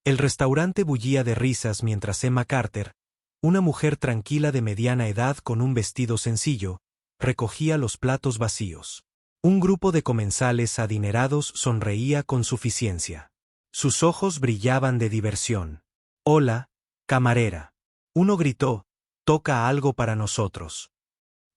El restaurante bullía de risas mientras Emma Carter, una mujer tranquila de mediana edad con un vestido sencillo, recogía los platos vacíos. Un grupo de comensales adinerados sonreía con suficiencia. Sus ojos brillaban de diversión. «Hola, camarera». Uno gritó, «Toca algo para nosotros».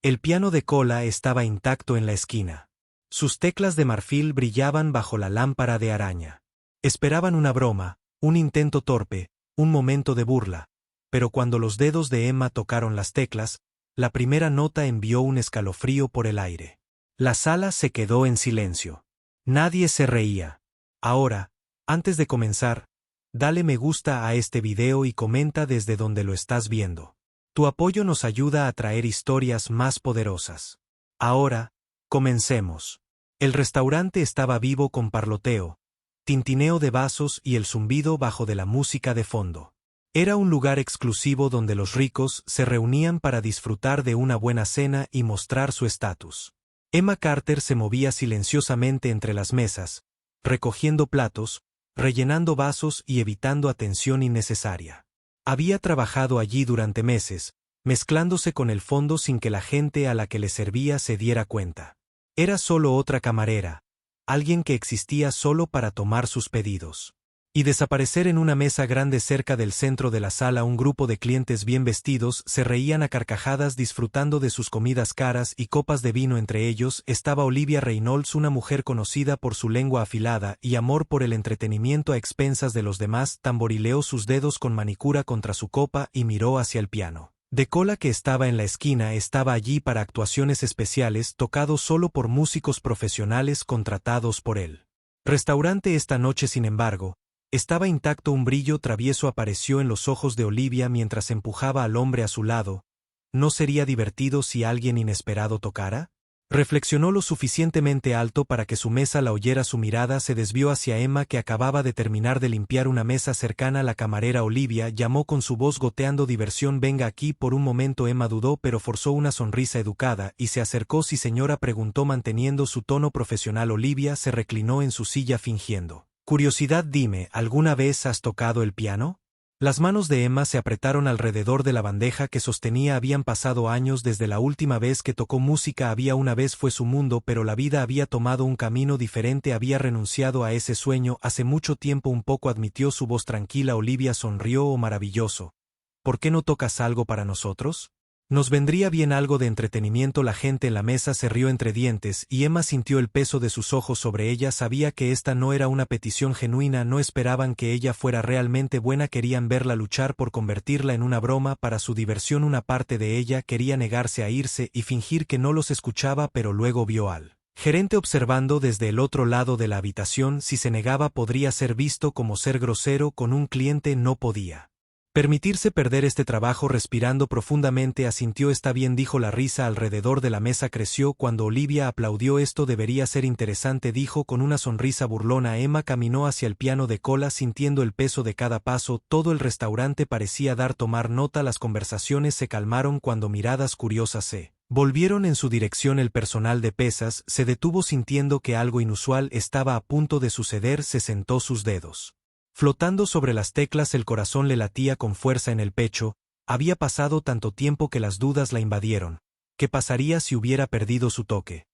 El piano de cola estaba intacto en la esquina. Sus teclas de marfil brillaban bajo la lámpara de araña. Esperaban una broma, un intento torpe, un momento de burla, pero cuando los dedos de Emma tocaron las teclas, la primera nota envió un escalofrío por el aire. La sala se quedó en silencio. Nadie se reía. Ahora, antes de comenzar, dale me gusta a este video y comenta desde donde lo estás viendo. Tu apoyo nos ayuda a traer historias más poderosas. Ahora, comencemos. El restaurante estaba vivo con parloteo, tintineo de vasos y el zumbido bajo de la música de fondo. Era un lugar exclusivo donde los ricos se reunían para disfrutar de una buena cena y mostrar su estatus. Emma Carter se movía silenciosamente entre las mesas, recogiendo platos, rellenando vasos y evitando atención innecesaria. Había trabajado allí durante meses, mezclándose con el fondo sin que la gente a la que le servía se diera cuenta. Era solo otra camarera, alguien que existía solo para tomar sus pedidos. Y desaparecer en una mesa grande cerca del centro de la sala. Un grupo de clientes bien vestidos se reían a carcajadas disfrutando de sus comidas caras y copas de vino. Entre ellos estaba Olivia Reynolds, una mujer conocida por su lengua afilada y amor por el entretenimiento a expensas de los demás. Tamborileó sus dedos con manicura contra su copa y miró hacia el piano de cola que estaba en la esquina. Estaba allí para actuaciones especiales, tocado solo por músicos profesionales contratados por el restaurante. Esta noche, sin embargo, estaba intacto. Un brillo travieso apareció en los ojos de Olivia mientras empujaba al hombre a su lado. ¿No sería divertido si alguien inesperado tocara? Reflexionó lo suficientemente alto para que su mesa la oyera. Su mirada se desvió hacia Emma, que acababa de terminar de limpiar una mesa cercana. La camarera Olivia llamó con su voz goteando, «Diversión, venga aquí». Por un momento Emma dudó, pero forzó una sonrisa educada y se acercó. «¿Sí, señora?», preguntó manteniendo su tono profesional. Olivia se reclinó en su silla fingiendo curiosidad. «Dime, ¿alguna vez has tocado el piano?». Las manos de Emma se apretaron alrededor de la bandeja que sostenía. Habían pasado años desde la última vez que tocó música. Una vez fue su mundo, pero la vida había tomado un camino diferente. Había renunciado a ese sueño hace mucho tiempo. Un poco, admitió, su voz tranquila. Olivia sonrió. «Oh, maravilloso. ¿Por qué no tocas algo para nosotros? Nos vendría bien algo de entretenimiento». La gente en la mesa se rió entre dientes y Emma sintió el peso de sus ojos sobre ella. Sabía que esta no era una petición genuina. No esperaban que ella fuera realmente buena. Querían verla luchar por convertirla en una broma para su diversión. Una parte de ella quería negarse a irse y fingir que no los escuchaba, pero luego vio al gerente observando desde el otro lado de la habitación. Si se negaba podría ser visto como ser grosero con un cliente. No podía permitirse perder este trabajo. Respirando profundamente asintió. «Está bien», dijo. La risa alrededor de la mesa creció cuando Olivia aplaudió. «Esto debería ser interesante», dijo con una sonrisa burlona. Emma caminó hacia el piano de cola sintiendo el peso de cada paso. Todo el restaurante parecía tomar nota. Las conversaciones se calmaron cuando miradas curiosas se volvieron en su dirección. El personal de pesas se detuvo sintiendo que algo inusual estaba a punto de suceder. Se sentó, sus dedos flotando sobre las teclas. El corazón le latía con fuerza en el pecho. Había pasado tanto tiempo que las dudas la invadieron. ¿Qué pasaría si hubiera perdido su toque?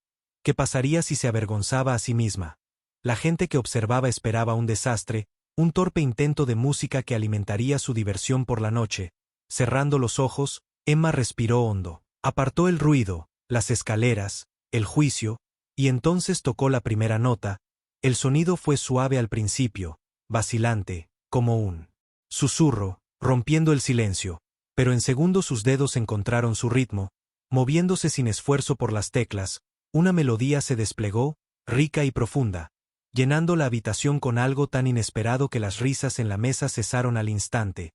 ¿Qué pasaría si se avergonzaba a sí misma? La gente que observaba esperaba un desastre, un torpe intento de música que alimentaría su diversión por la noche. Cerrando los ojos, Emma respiró hondo. Apartó el ruido, las escaleras, el juicio, y entonces tocó la primera nota. El sonido fue suave al principio, vacilante, como un susurro, rompiendo el silencio, pero en segundos sus dedos encontraron su ritmo, moviéndose sin esfuerzo por las teclas. Una melodía se desplegó, rica y profunda, llenando la habitación con algo tan inesperado que las risas en la mesa cesaron al instante.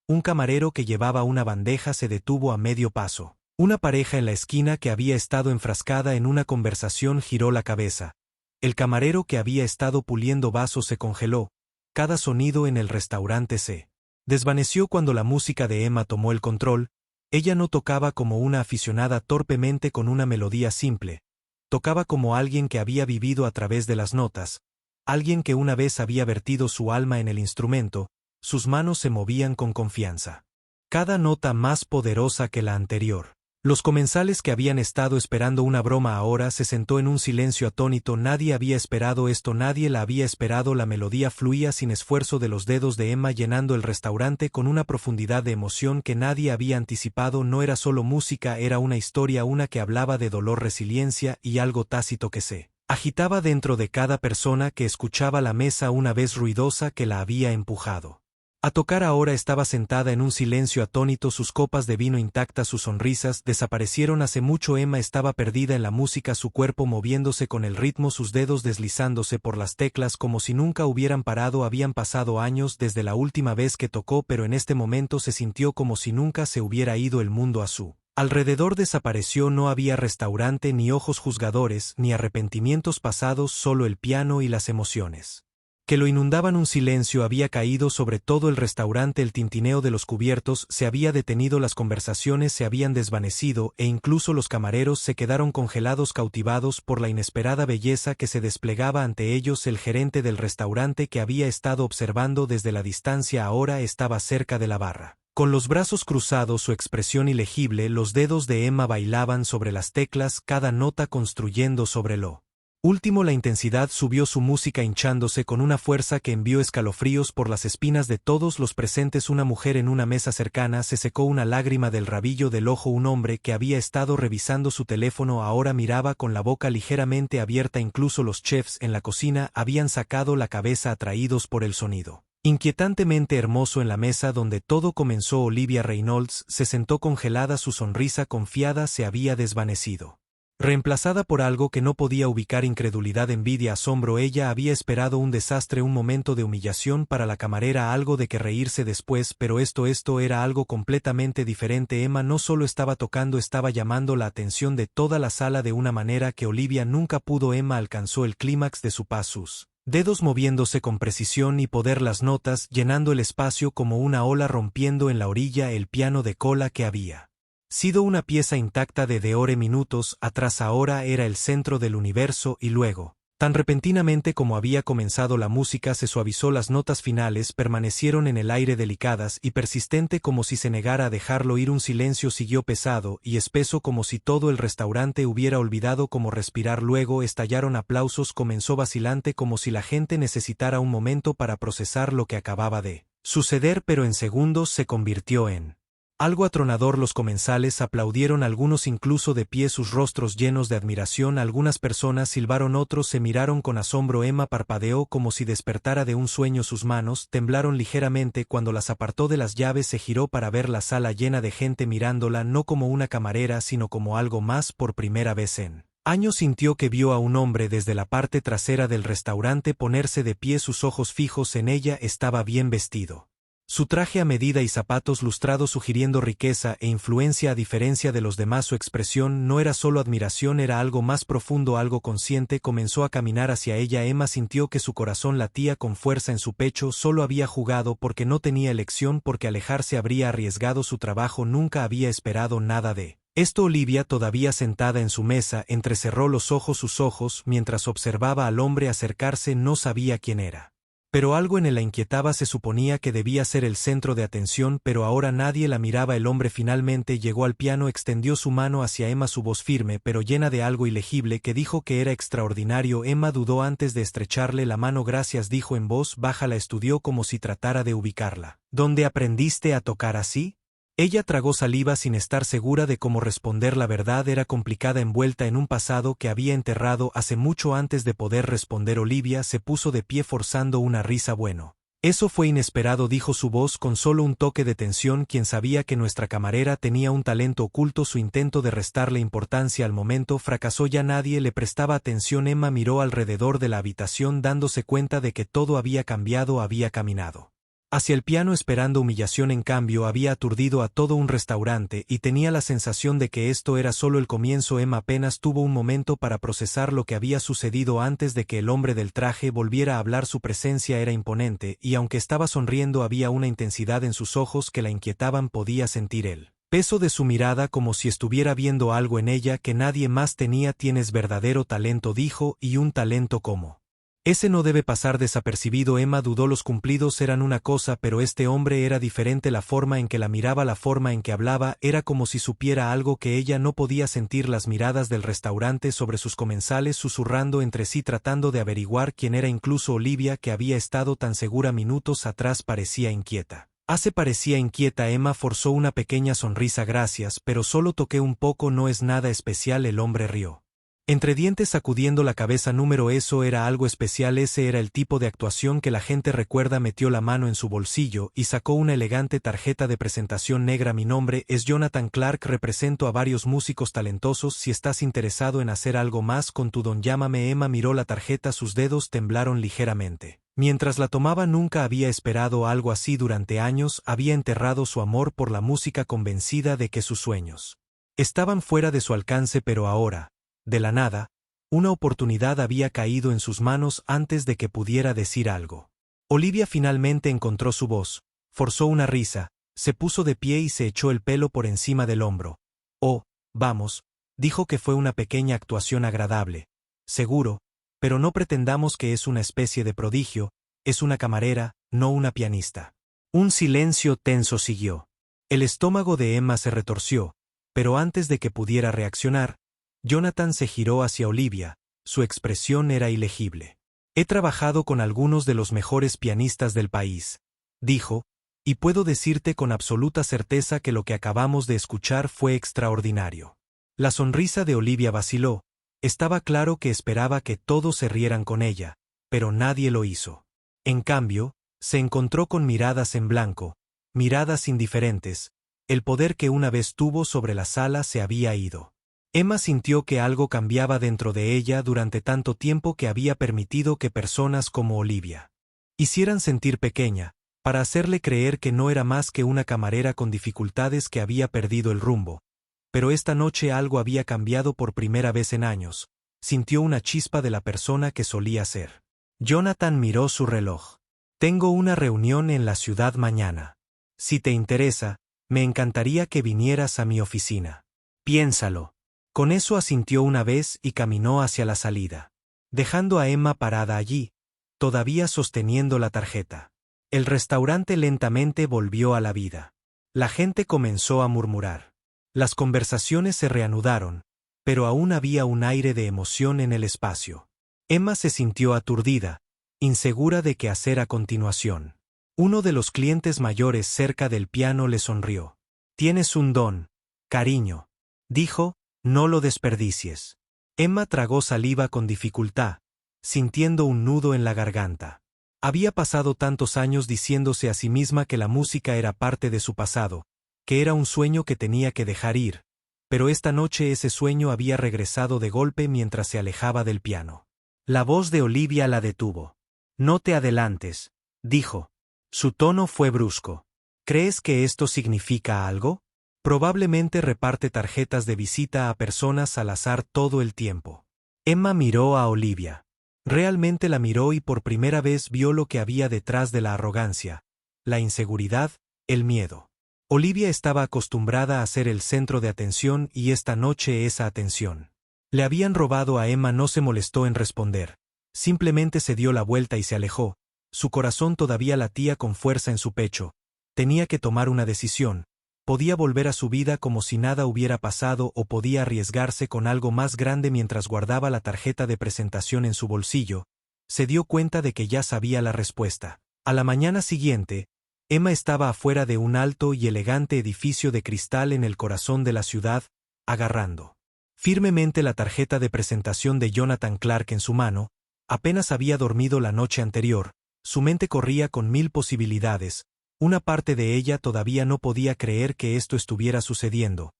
Un camarero que llevaba una bandeja se detuvo a medio paso. Una pareja en la esquina que había estado enfrascada en una conversación giró la cabeza. El camarero que había estado puliendo vasos se congeló. Cada sonido en el restaurante se desvaneció cuando la música de Emma tomó el control. Ella no tocaba como una aficionada torpemente con una melodía simple. Tocaba como alguien que había vivido a través de las notas, alguien que una vez había vertido su alma en el instrumento, Sus manos se movían con confianza. Cada nota más poderosa que la anterior. Los comensales que habían estado esperando una broma ahora se sentó en un silencio atónito. Nadie había esperado esto, nadie la había esperado. La melodía fluía sin esfuerzo de los dedos de Emma, llenando el restaurante con una profundidad de emoción que nadie había anticipado. No era solo música, era una historia, una que hablaba de dolor, resiliencia y algo tácito que se agitaba dentro de cada persona que escuchaba la mesa una vez ruidosa que la había empujado a tocar. Ahora estaba sentada en un silencio atónito, sus copas de vino intactas, sus sonrisas desaparecieron hace mucho. Emma estaba perdida en la música, su cuerpo moviéndose con el ritmo, sus dedos deslizándose por las teclas como si nunca hubieran parado. Habían pasado años desde la última vez que tocó, pero en este momento se sintió como si nunca se hubiera ido el mundo a su alrededor. Desapareció, no había restaurante, ni ojos juzgadores, ni arrepentimientos pasados, solo el piano y las emociones que lo inundaban. Un silencio había caído sobre todo el restaurante, el tintineo de los cubiertos se había detenido, las conversaciones se habían desvanecido e incluso los camareros se quedaron congelados, cautivados por la inesperada belleza que se desplegaba ante ellos. El gerente del restaurante, que había estado observando desde la distancia, ahora estaba cerca de la barra. Con los brazos cruzados, su expresión ilegible, los dedos de Emma bailaban sobre las teclas, cada nota construyendo sobre lo último. La intensidad subió, su música hinchándose con una fuerza que envió escalofríos por las espinas de todos los presentes. Una mujer en una mesa cercana se secó una lágrima del rabillo del ojo. Un hombre que había estado revisando su teléfono ahora miraba con la boca ligeramente abierta. Incluso los chefs en la cocina habían sacado la cabeza, atraídos por el sonido inquietantemente hermoso en la mesa donde todo comenzó. Olivia Reynolds se sentó congelada, su sonrisa confiada se había desvanecido, reemplazada por algo que no podía ubicar: incredulidad, envidia, asombro. Ella había esperado un desastre, un momento de humillación para la camarera, algo de que reírse después, pero esto era algo completamente diferente. Emma no solo estaba tocando, estaba llamando la atención de toda la sala de una manera que Olivia nunca pudo. Emma alcanzó el clímax de su paz, sus dedos moviéndose con precisión y poder, las notas llenando el espacio como una ola rompiendo en la orilla. El piano de cola, que había sido una pieza intacta de ore minutos atrás, ahora era el centro del universo. Y luego, tan repentinamente como había comenzado la música, se suavizó, las notas finales permanecieron en el aire, delicadas y persistente como si se negara a dejarlo ir. Un silencio siguió, pesado y espeso, como si todo el restaurante hubiera olvidado cómo respirar. Luego estallaron aplausos, comenzó vacilante como si la gente necesitara un momento para procesar lo que acababa de suceder, pero en segundos se convirtió en algo atronador. Los comensales aplaudieron, algunos incluso de pie, sus rostros llenos de admiración. Algunas personas silbaron, otros se miraron con asombro. Emma parpadeó como si despertara de un sueño, sus manos temblaron ligeramente cuando las apartó de las llaves. Se giró para ver la sala llena de gente mirándola, no como una camarera sino como algo más. Por primera vez en años sintió que vio a un hombre desde la parte trasera del restaurante ponerse de pie, sus ojos fijos en ella. Estaba bien vestido, su traje a medida y zapatos lustrados sugiriendo riqueza e influencia. A diferencia de los demás, su expresión no era solo admiración, era algo más profundo, algo consciente. Comenzó a caminar hacia ella. Emma sintió que su corazón latía con fuerza en su pecho. Solo había jugado porque no tenía elección, porque alejarse habría arriesgado su trabajo. Nunca había esperado nada de esto. Olivia, todavía sentada en su mesa, entrecerró los ojos, sus ojos, mientras observaba al hombre acercarse. No sabía quién era, pero algo en él la inquietaba. Se suponía que debía ser el centro de atención, pero ahora nadie la miraba. El hombre finalmente llegó al piano, extendió su mano hacia Emma, su voz firme pero llena de algo ilegible que dijo que era extraordinario. Emma dudó antes de estrecharle la mano. Gracias, dijo en voz baja. La estudió como si tratara de ubicarla. ¿Dónde aprendiste a tocar así? Ella tragó saliva sin estar segura de cómo responder. La verdad era complicada, envuelta en un pasado que había enterrado hace mucho. Antes de poder responder, Olivia se puso de pie forzando una risa. Bueno, eso fue inesperado, dijo su voz con solo un toque de tensión. Quien sabía que nuestra camarera tenía un talento oculto. Su intento de restarle importancia al momento fracasó, ya nadie le prestaba atención. Emma miró alrededor de la habitación dándose cuenta de que todo había cambiado. Había caminado hacia el piano esperando humillación, en cambio había aturdido a todo un restaurante y tenía la sensación de que esto era solo el comienzo. Emma apenas tuvo un momento para procesar lo que había sucedido antes de que el hombre del traje volviera a hablar. Su presencia era imponente y aunque estaba sonriendo había una intensidad en sus ojos que la inquietaban. Podía sentir el peso de su mirada como si estuviera viendo algo en ella que nadie más tenía. Tienes verdadero talento, dijo, y un talento como Ese no debe pasar desapercibido. Emma dudó. Los cumplidos eran una cosa, pero este hombre era diferente. La forma en que la miraba, la forma en que hablaba, era como si supiera algo que ella no podía sentir. Las miradas del restaurante sobre sus comensales, susurrando entre sí, tratando de averiguar quién era. Incluso Olivia, que había estado tan segura minutos atrás, parecía inquieta. Parecía inquieta. Emma forzó una pequeña sonrisa. Gracias, pero solo toqué un poco, no es nada especial. El hombre rió. Entre dientes, sacudiendo la cabeza. Eso era algo especial, ese era el tipo de actuación que la gente recuerda. Metió la mano en su bolsillo y sacó una elegante tarjeta de presentación negra. Mi nombre es Jonathan Clark, represento a varios músicos talentosos. Si estás interesado en hacer algo más con tu don, llámame. Emma miró la tarjeta, sus dedos temblaron ligeramente. Mientras la tomaba, nunca había esperado algo así. Durante años había enterrado su amor por la música, convencida de que sus sueños estaban fuera de su alcance, pero ahora, de la nada, una oportunidad había caído en sus manos antes de que pudiera decir algo. Olivia finalmente encontró su voz, forzó una risa, se puso de pie y se echó el pelo por encima del hombro. Oh, vamos, dijo que fue una pequeña actuación agradable. Seguro, pero no pretendamos que es una especie de prodigio, es una camarera, no una pianista. Un silencio tenso siguió. El estómago de Emma se retorció, pero antes de que pudiera reaccionar, Jonathan se giró hacia Olivia, su expresión era ilegible. He trabajado con algunos de los mejores pianistas del país, dijo, y puedo decirte con absoluta certeza que lo que acabamos de escuchar fue extraordinario. La sonrisa de Olivia vaciló, estaba claro que esperaba que todos se rieran con ella, pero nadie lo hizo. En cambio, se encontró con miradas en blanco, miradas indiferentes, el poder que una vez tuvo sobre la sala se había ido. Emma sintió que algo cambiaba dentro de ella. Durante tanto tiempo que había permitido que personas como Olivia hicieran sentir pequeña, para hacerle creer que no era más que una camarera con dificultades que había perdido el rumbo. Pero esta noche algo había cambiado por primera vez en años, sintió una chispa de la persona que solía ser. Jonathan miró su reloj. Tengo una reunión en la ciudad mañana. Si te interesa, me encantaría que vinieras a mi oficina. Piénsalo. Con eso asintió una vez y caminó hacia la salida, dejando a Emma parada allí, todavía sosteniendo la tarjeta. El restaurante lentamente volvió a la vida. La gente comenzó a murmurar. Las conversaciones se reanudaron, pero aún había un aire de emoción en el espacio. Emma se sintió aturdida, insegura de qué hacer a continuación. Uno de los clientes mayores cerca del piano le sonrió. Tienes un don, cariño, dijo. No lo desperdicies. Emma tragó saliva con dificultad, sintiendo un nudo en la garganta. Había pasado tantos años diciéndose a sí misma que la música era parte de su pasado, que era un sueño que tenía que dejar ir, pero esta noche ese sueño había regresado de golpe mientras se alejaba del piano. La voz de Olivia la detuvo. No te adelantes, dijo. Su tono fue brusco. ¿Crees que esto significa algo? Probablemente reparte tarjetas de visita a personas al azar todo el tiempo. Emma miró a Olivia. Realmente la miró y por primera vez vio lo que había detrás de la arrogancia, la inseguridad, el miedo. Olivia estaba acostumbrada a ser el centro de atención y esta noche esa atención le habían robado a Emma. No se molestó en responder. Simplemente se dio la vuelta y se alejó. Su corazón todavía latía con fuerza en su pecho. Tenía que tomar una decisión. Podía volver a su vida como si nada hubiera pasado o podía arriesgarse con algo más grande. Mientras guardaba la tarjeta de presentación en su bolsillo, se dio cuenta de que ya sabía la respuesta. A la mañana siguiente, Emma estaba afuera de un alto y elegante edificio de cristal en el corazón de la ciudad, agarrando firmemente la tarjeta de presentación de Jonathan Clark en su mano. Apenas había dormido la noche anterior, su mente corría con mil posibilidades. Una parte de ella todavía no podía creer que esto estuviera sucediendo.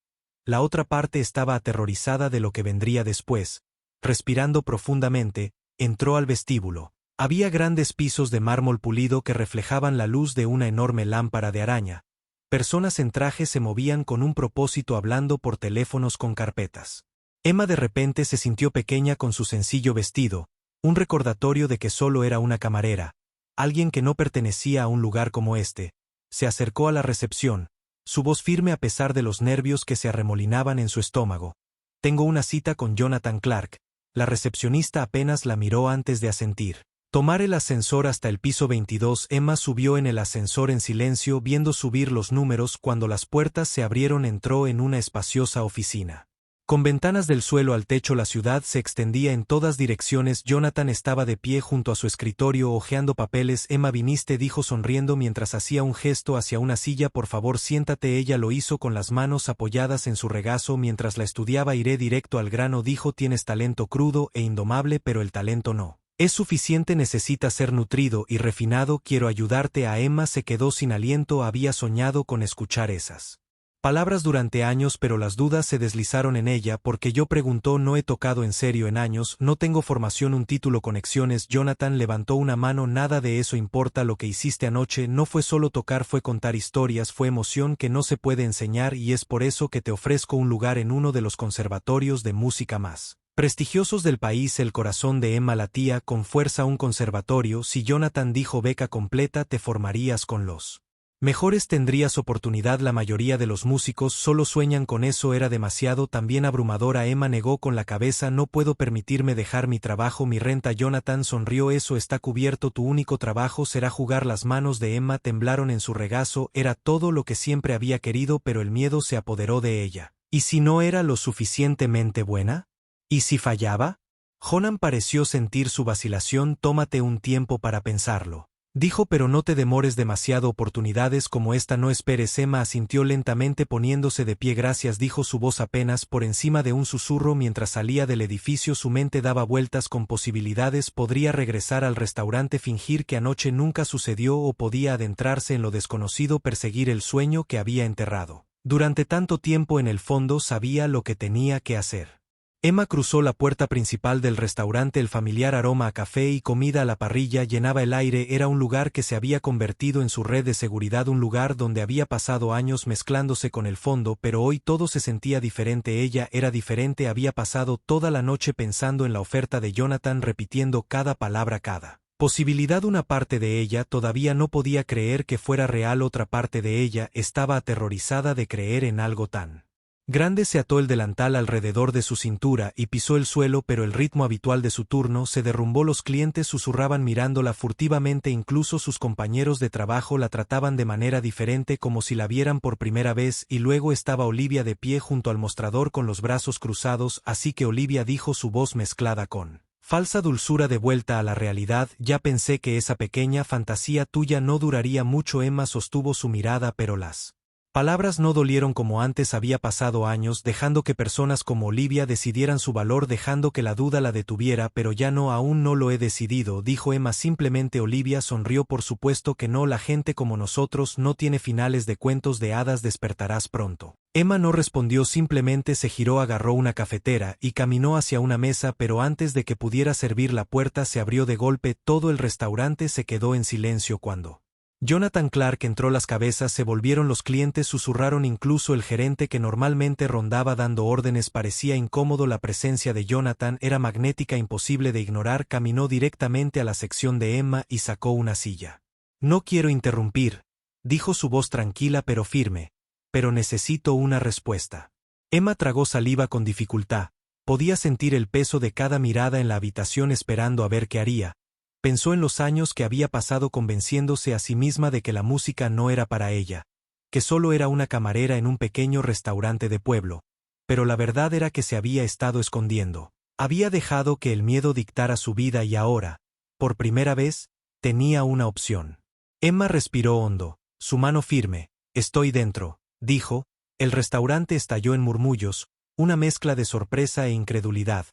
La otra parte estaba aterrorizada de lo que vendría después. Respirando profundamente, entró al vestíbulo. Había grandes pisos de mármol pulido que reflejaban la luz de una enorme lámpara de araña. Personas en traje se movían con un propósito hablando por teléfonos con carpetas. Emma de repente se sintió pequeña con su sencillo vestido, un recordatorio de que solo era una camarera, alguien que no pertenecía a un lugar como este. Se acercó a la recepción, su voz firme a pesar de los nervios que se arremolinaban en su estómago. Tengo una cita con Jonathan Clark. La recepcionista apenas la miró antes de asentir. Tomar el ascensor hasta el piso 22. Emma subió en el ascensor en silencio viendo subir los números. Cuando las puertas se abrieron entró en una espaciosa oficina. Con ventanas del suelo al techo la ciudad se extendía en todas direcciones. Jonathan estaba de pie junto a su escritorio hojeando papeles. Emma, viniste, dijo sonriendo mientras hacía un gesto hacia una silla. Por favor siéntate. Ella lo hizo con las manos apoyadas en su regazo mientras la estudiaba. Iré directo al grano, dijo. Tienes talento crudo e indomable, pero el talento no es suficiente, necesita ser nutrido y refinado. Quiero ayudarte. A Emma se quedó sin aliento. Había soñado con escuchar esas palabras durante años, pero las dudas se deslizaron en ella. Porque yo, preguntó. No he tocado en serio en años, no tengo formación, un título, conexiones. Jonathan levantó una mano. Nada de eso importa. Lo que hiciste anoche no fue solo tocar, fue contar historias, fue emoción que no se puede enseñar, y es por eso que te ofrezco un lugar en uno de los conservatorios de música más prestigiosos del país. El corazón de Emma latía con fuerza. Un conservatorio, sí, Jonathan dijo. Beca completa, te formarías con los mejores, tendrías oportunidad. La mayoría de los músicos solo sueñan con eso. Era demasiado, también abrumadora. Emma negó con la cabeza. No puedo permitirme dejar mi trabajo, mi renta. Jonathan sonrió. Eso está cubierto, tu único trabajo será jugar. Las manos de Emma temblaron en su regazo. Era todo lo que siempre había querido, pero el miedo se apoderó de ella. ¿Y si no era lo suficientemente buena? ¿Y si fallaba? Jonan pareció sentir su vacilación. Tómate un tiempo para pensarlo, dijo, pero no te demores demasiado. Oportunidades como esta no esperes. Emma asintió lentamente poniéndose de pie. Gracias, dijo, su voz apenas por encima de un susurro. Mientras salía del edificio su mente daba vueltas con posibilidades. Podría regresar al restaurante, fingir que anoche nunca sucedió, o podía adentrarse en lo desconocido, perseguir el sueño que había enterrado durante tanto tiempo. En el fondo sabía lo que tenía que hacer. Emma cruzó la puerta principal del restaurante. El familiar aroma a café y comida a la parrilla llenaba el aire. Era un lugar que se había convertido en su red de seguridad, un lugar donde había pasado años mezclándose con el fondo, pero hoy todo se sentía diferente. Ella era diferente. Había pasado toda la noche pensando en la oferta de Jonathan, repitiendo cada palabra, cada posibilidad. Una parte de ella todavía no podía creer que fuera real. Otra parte de ella estaba aterrorizada de creer en algo tan grande. Se ató el delantal alrededor de su cintura y pisó el suelo, pero el ritmo habitual de su turno se derrumbó. Los clientes susurraban mirándola furtivamente, incluso sus compañeros de trabajo la trataban de manera diferente, como si la vieran por primera vez. Y luego estaba Olivia de pie junto al mostrador con los brazos cruzados. Así que Olivia, dijo, su voz mezclada con falsa dulzura, de vuelta a la realidad. Ya pensé que esa pequeña fantasía tuya no duraría mucho. Emma sostuvo su mirada, pero las palabras no dolieron como antes. Había pasado años dejando que personas como Olivia decidieran su valor, dejando que la duda la detuviera. Pero ya no, aún no lo he decidido, dijo Emma simplemente. Olivia sonrió. Por supuesto que no, la gente como nosotros no tiene finales de cuentos de hadas. Despertarás pronto. Emma no respondió, simplemente se giró, agarró una cafetera y caminó hacia una mesa, pero antes de que pudiera servir la puerta se abrió de golpe. Todo el restaurante se quedó en silencio cuando Jonathan Clark entró. Las cabezas se volvieron, los clientes susurraron, incluso el gerente que normalmente rondaba dando órdenes parecía incómodo. La presencia de Jonathan era magnética, imposible de ignorar. Caminó directamente a la sección de Emma y sacó una silla. No quiero interrumpir, dijo su voz tranquila pero firme, pero necesito una respuesta. Emma tragó saliva con dificultad. Podía sentir el peso de cada mirada en la habitación, esperando a ver qué haría. Pensó en los años que había pasado convenciéndose a sí misma de que la música no era para ella, que solo era una camarera en un pequeño restaurante de pueblo. Pero la verdad era que se había estado escondiendo. Había dejado que el miedo dictara su vida y ahora, por primera vez, tenía una opción. Emma respiró hondo, su mano firme. Estoy dentro, dijo. El restaurante estalló en murmullos, una mezcla de sorpresa e incredulidad.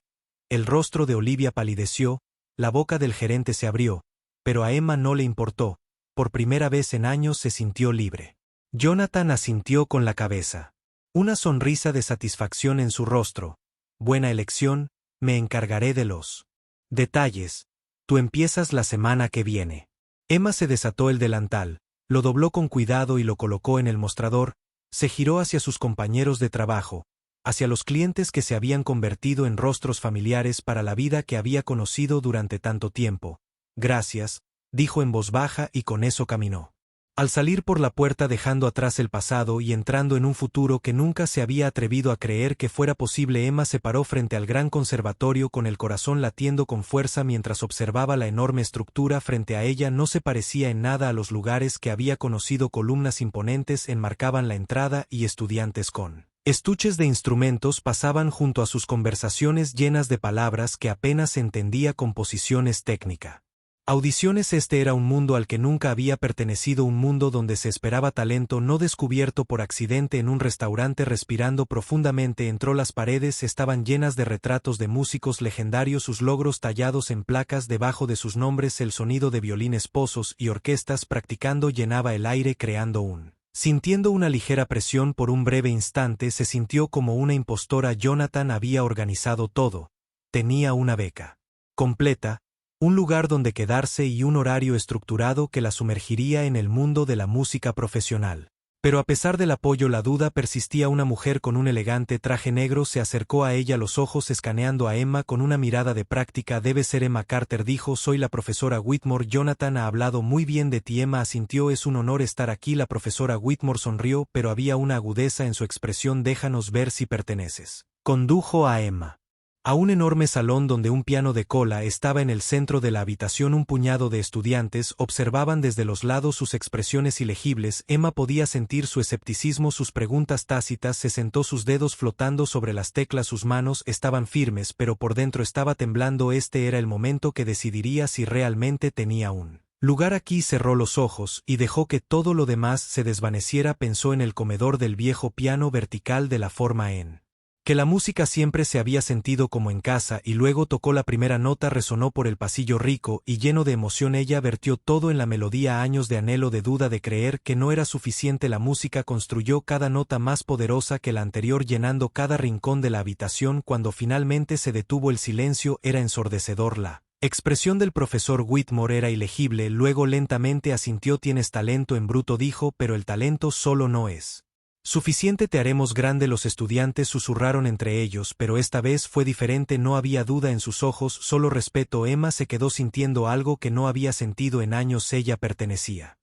El rostro de Olivia palideció. La boca del gerente se abrió, pero a Emma no le importó. Por primera vez en años se sintió libre. Jonathan asintió con la cabeza. Una sonrisa de satisfacción en su rostro. Buena elección, me encargaré de los detalles. Tú empiezas la semana que viene. Emma se desató el delantal, lo dobló con cuidado y lo colocó en el mostrador. Se giró hacia sus compañeros de trabajo, hacia los clientes que se habían convertido en rostros familiares para la vida que había conocido durante tanto tiempo. Gracias, dijo en voz baja, y con eso caminó. Al salir por la puerta dejando atrás el pasado y entrando en un futuro que nunca se había atrevido a creer que fuera posible, Emma se paró frente al gran conservatorio con el corazón latiendo con fuerza mientras observaba la enorme estructura frente a ella. No se parecía en nada a los lugares que había conocido. Columnas imponentes enmarcaban la entrada y estudiantes con estuches de instrumentos pasaban junto a sus conversaciones llenas de palabras que apenas entendía. Composiciones técnica. Audiciones. Este era un mundo al que nunca había pertenecido, un mundo donde se esperaba talento no descubierto por accidente. En un restaurante, respirando profundamente, entró. Las paredes estaban llenas de retratos de músicos legendarios, sus logros tallados en placas debajo de sus nombres. El sonido de violines, pozos y orquestas practicando llenaba el aire creando un. Sintiendo una ligera presión por un breve instante, se sintió como una impostora. Jonathan había organizado todo. Tenía una beca completa, un lugar donde quedarse y un horario estructurado que la sumergiría en el mundo de la música profesional. Pero a pesar del apoyo, la duda persistía. Una mujer con un elegante traje negro se acercó a ella, los ojos escaneando a Emma con una mirada de práctica. Debe ser Emma Carter, dijo. Soy la profesora Whitmore. Jonathan ha hablado muy bien de ti. Emma asintió. Es un honor estar aquí. La profesora Whitmore sonrió, pero había una agudeza en su expresión. Déjanos ver si perteneces. Condujo a Emma a un enorme salón donde un piano de cola estaba en el centro de la habitación. Un puñado de estudiantes observaban desde los lados, sus expresiones ilegibles. Emma podía sentir su escepticismo, sus preguntas tácitas. Se sentó, sus dedos flotando sobre las teclas, sus manos estaban firmes, pero por dentro estaba temblando. Este era el momento que decidiría si realmente tenía un lugar aquí. Cerró los ojos y dejó que todo lo demás se desvaneciera. Pensó en el comedor del viejo piano vertical, de la forma en que la música siempre se había sentido como en casa, y luego tocó la primera nota. Resonó por el pasillo rico y lleno de emoción. Ella vertió todo en la melodía. Años de anhelo, de duda, de creer que no era suficiente. La música construyó cada nota más poderosa que la anterior, llenando cada rincón de la habitación. Cuando finalmente se detuvo el silencio, era ensordecedor. La expresión del profesor Whitmore era ilegible. Luego lentamente asintió. Tienes talento en bruto, dijo, pero el talento solo no es suficiente. Te haremos grande. Los estudiantes susurraron entre ellos, pero esta vez fue diferente. No había duda en sus ojos, solo respeto. Emma se quedó sintiendo algo que no había sentido en años. Ella pertenecía